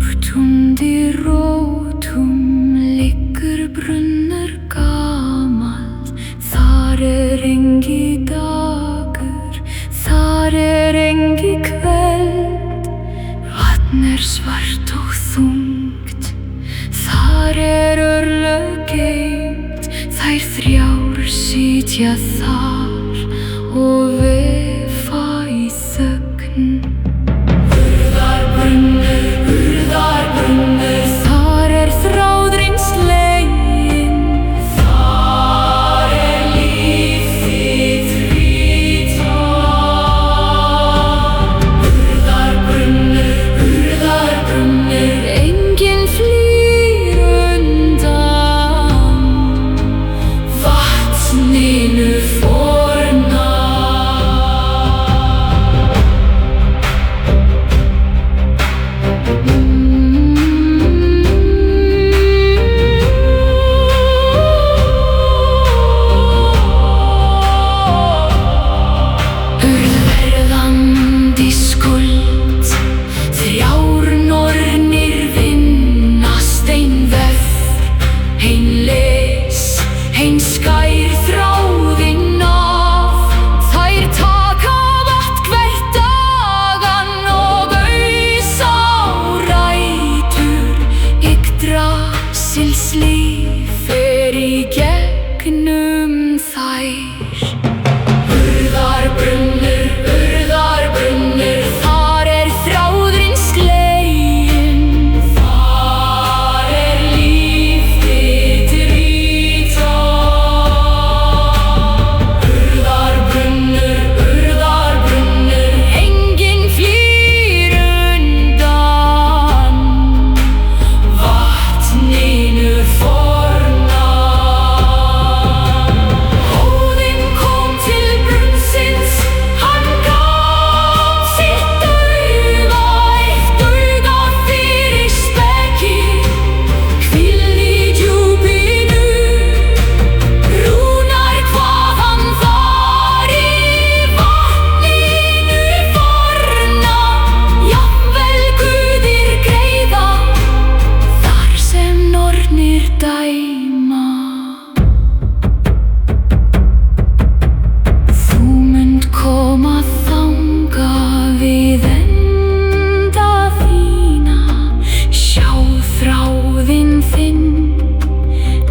Djúpt undir rótum liggur brunnur gamall. Þar engi dagur, þar engi kvöld. Vatn svart og þungt, þar örlög geymt. Þær þrjár sitja þar og vefa í þögn. Urðarbrunnur, þar þráðurinn sleginn. Þar líf þitt ríta. Urðarbrunnur, enginn flýr undan vatninu forna. Ein skær þráðinn af, þær taka vatn hvert dagan og ausa á rætur. Yggdrasils líf í gegnum þær. Urðarbrunnur, þar þráðurinn sleginn. Þar líf þitt ríta. Urðarbrunnur, enginn flýr undan vatninu forna. Óðinn kom til brunnsins, hann gaf sitt dauða. Eitt auga fyrir speki, hvíl í djúpinu. Rúnar hvað hann var í vatninu forna. Jafnvel guðir greiða, þar sem nornir dæma. Þú munt koma þangað við enda þína. Sjá þráðinn þinn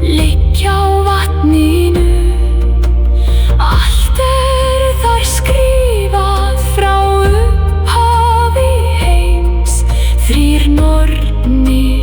liggja á vatninu. Allt þar skrifað frá upphafi heims. Þrír nornir